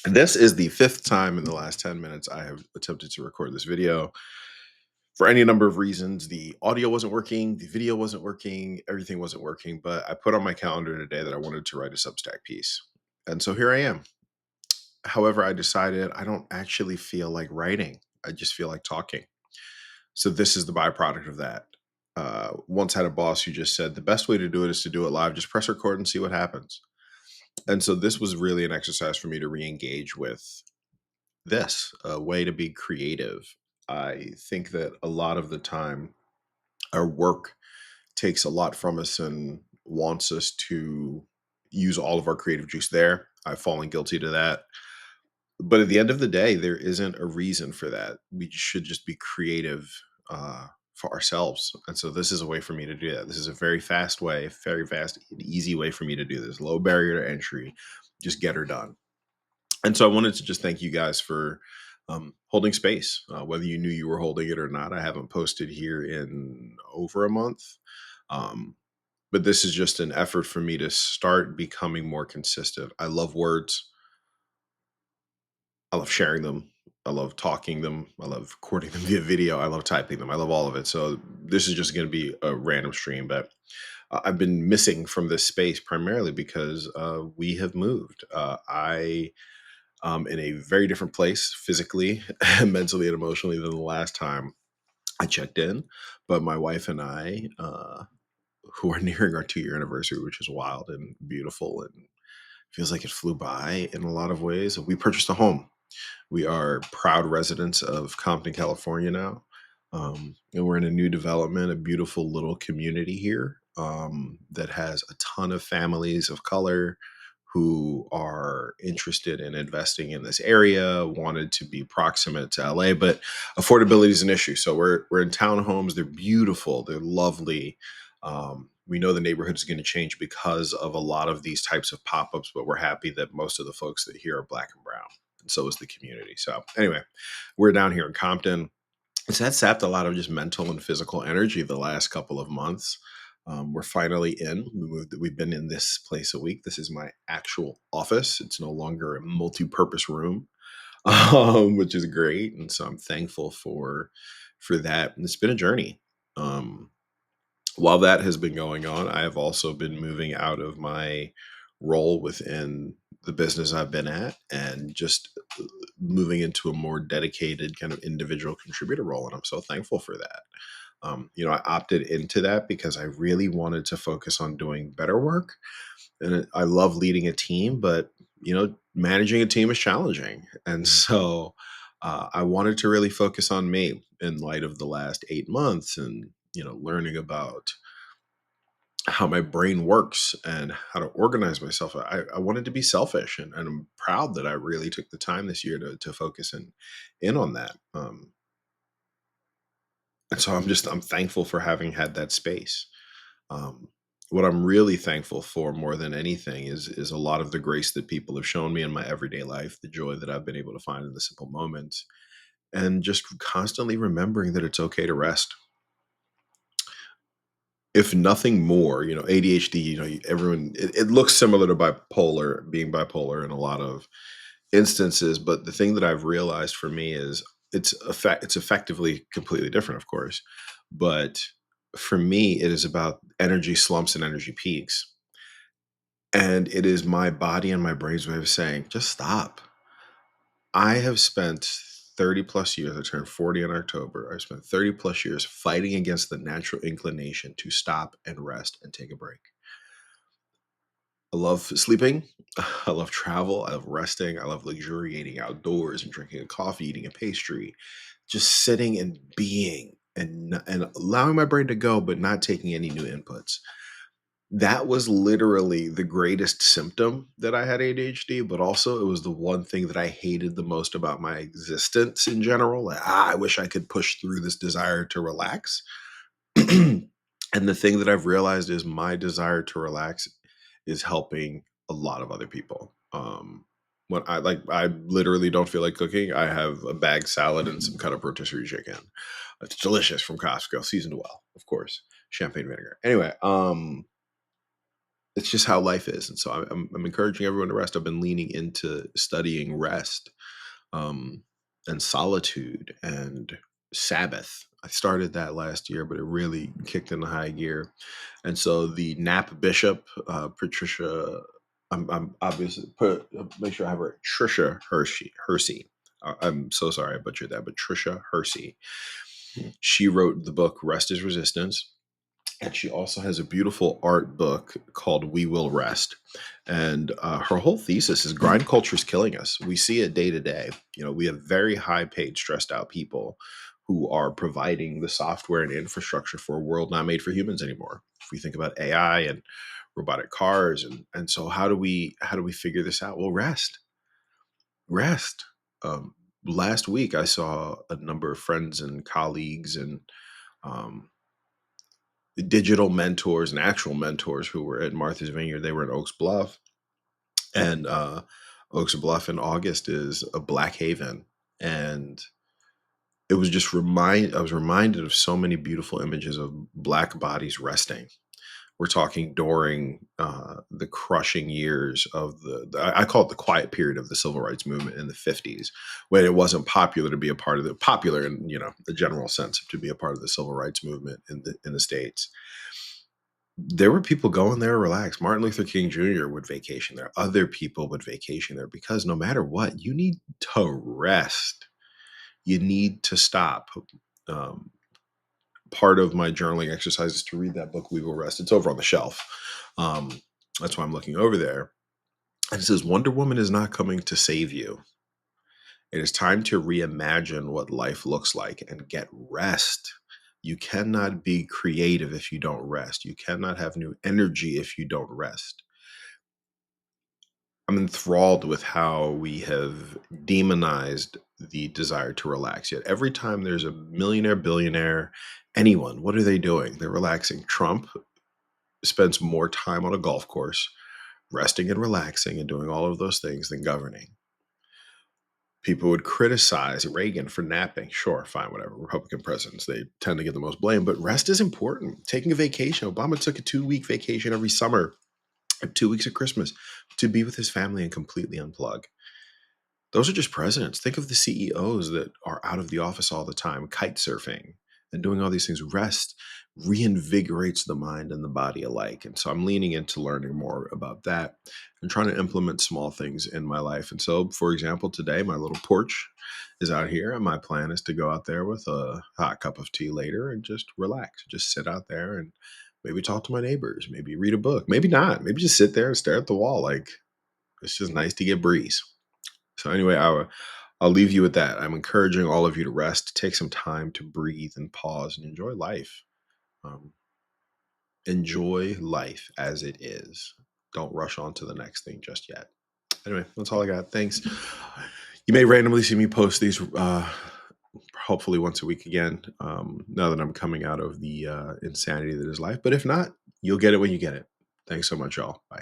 This is the fifth time in the last 10 minutes I have attempted to record this video for any number of reasons. The audio wasn't working, the video wasn't working, everything wasn't working. But I put on my calendar today that I wanted to write a Substack piece. And so here I am. However, I decided I don't actually feel like writing, I just feel like talking. So this is the byproduct of that. Once had a boss who just said the best way to do it is to do it live, just press record and see what happens. And so this was really an exercise for me to re engage with this, a way to be creative. I think that a lot of the time our work takes a lot from us and wants us to use all of our creative juice there. I've fallen guilty to that. But at the end of the day, there isn't a reason for that. We should just be creative for ourselves. And so this is a way for me to do that. This is a very fast way, very fast and easy way for me to do this. Low barrier to entry. Just get her done. And so I wanted to just thank you guys for holding space, whether you knew you were holding it or not. I haven't posted here in over a month. Um, but this is just an effort for me to start becoming more consistent. I love words. I love sharing them. I love talking them. I love recording them via video. I love typing them. I love all of it. So this is just going to be a random stream, but I've been missing from this space primarily because we have moved. I in a very different place physically, mentally, and emotionally than the last time I checked in. But my wife and I, who are nearing our 2 year anniversary, which is wild and beautiful and feels like it flew by in a lot of ways, we purchased a home. We are proud residents of Compton, California now. And we're in a new development, a beautiful little community here that has a ton of families of color who are interested in investing in this area, wanted to be proximate to LA, but affordability is an issue. So we're in townhomes. They're beautiful. They're lovely. We know the neighborhood is going to change because of a lot of these types of pop-ups, but we're happy that most of the folks that here are Black and brown, and so is the community. So anyway, we're down here in Compton. It's had sapped a lot of just mental and physical energy the last couple of months. We're finally in. We've been in this place a week. This is my actual office. It's no longer a multi-purpose room, which is great, and so I'm thankful for that. And it's been a journey. Um, while that has been going on, I have also been moving out of my role within the business I've been at and just moving into a more dedicated kind of individual contributor role. And I'm so thankful for that. I opted into that because I really wanted to focus on doing better work. And I love leading a team, but, managing a team is challenging. And so I wanted to really focus on me in light of the last 8 months and, learning about how my brain works and how to organize myself. I wanted to be selfish, and I'm proud that I really took the time this year to focus in on that. And so I'm thankful for having had that space. Um, what I'm really thankful for more than anything is a lot of the grace that people have shown me in my everyday life, the joy that I've been able to find in the simple moments, and just constantly remembering that it's okay to rest. If nothing more, ADHD, everyone, it looks similar to bipolar, being bipolar in a lot of instances. But the thing that I've realized for me is it's effectively completely different, of course. But for me, it is about energy slumps and energy peaks. And it is my body and my brain's way of saying, just stop. I have spent 30 plus years, I turned 40 in October. I've spent 30 plus years fighting against the natural inclination to stop and rest and take a break. I love sleeping. I love travel. I love resting. I love luxuriating outdoors and drinking a coffee, eating a pastry, just sitting and being and allowing my brain to go, but not taking any new inputs. That was literally the greatest symptom that I had ADHD, but also it was the one thing that I hated the most about my existence in general. Like, I wish I could push through this desire to relax. And the thing that I've realized is my desire to relax is helping a lot of other people. When I literally don't feel like cooking, I have a bag salad and some kind of rotisserie chicken. It's delicious from Costco, seasoned well, of course, champagne vinegar. Anyway, it's just how life is. And so I'm encouraging everyone to rest. I've been leaning into studying rest, um, and solitude and Sabbath. I started that last year, but it really kicked into high gear. And so the Nap Bishop, Patricia, I'm obviously make sure I have her, Trisha Hersey. I'm so sorry I butchered that, but Trisha Hersey. She wrote the book Rest is Resistance, and she also has a beautiful art book called We Will Rest. And her whole thesis is grind culture is killing us. We see it day to day. We have very high paid, stressed out people who are providing the software and infrastructure for a world not made for humans anymore. If we think about AI and robotic cars, and so how do we figure this out? Well, rest. Um, Last week I saw a number of friends and colleagues and um, digital mentors and actual mentors who were at Martha's Vineyard. They were in Oaks Bluff, and Oaks Bluff in August is a Black Haven, and it was just I was reminded of so many beautiful images of Black bodies resting. We're talking during the crushing years of I call it the quiet period of the civil rights movement in the 50s, when it wasn't popular to be a part of popular in the general sense to be a part of the civil rights movement in the states. There were people going there to relax. Martin Luther King Jr. would vacation there. Other people would vacation there because no matter what, you need to rest. You need to stop. Um, Part of my journaling exercise is to read that book, We Will Rest. It's over on the shelf. Um, that's why I'm looking over there. And it says, Wonder Woman is not coming to save you. It is time to reimagine what life looks like and get rest. You cannot be creative if you don't rest. You cannot have new energy if you don't rest. I'm enthralled with how we have demonized the desire to relax. Yet every time there's a millionaire, billionaire, anyone, what are they doing? They're relaxing. Trump spends more time on a golf course, resting and relaxing and doing all of those things than governing. People would criticize Reagan for napping. Sure, fine, whatever. Republican presidents, they tend to get the most blame, but rest is important. Taking a vacation. Obama took a 2-week vacation every summer, 2 weeks at Christmas, to be with his family and completely unplug. Those are just presidents. Think of the CEOs that are out of the office all the time, kite surfing and doing all these things. Rest reinvigorates the mind and the body alike. And so I'm leaning into learning more about that and trying to implement small things in my life. And so, for example, today my little porch is out here, and my plan is to go out there with a hot cup of tea later and just relax, just sit out there and maybe talk to my neighbors, maybe read a book, maybe not, maybe just sit there and stare at the wall. Like, it's just nice to get breeze. So anyway, I'll leave you with that. I'm encouraging all of you to rest, take some time to breathe and pause and enjoy life. Um, Enjoy life as it is. Don't rush on to the next thing just yet. Anyway, that's all I got. Thanks. You may randomly see me post these, hopefully once a week again, now that I'm coming out of the insanity that is life. But if not, you'll get it when you get it. Thanks so much, y'all. Bye.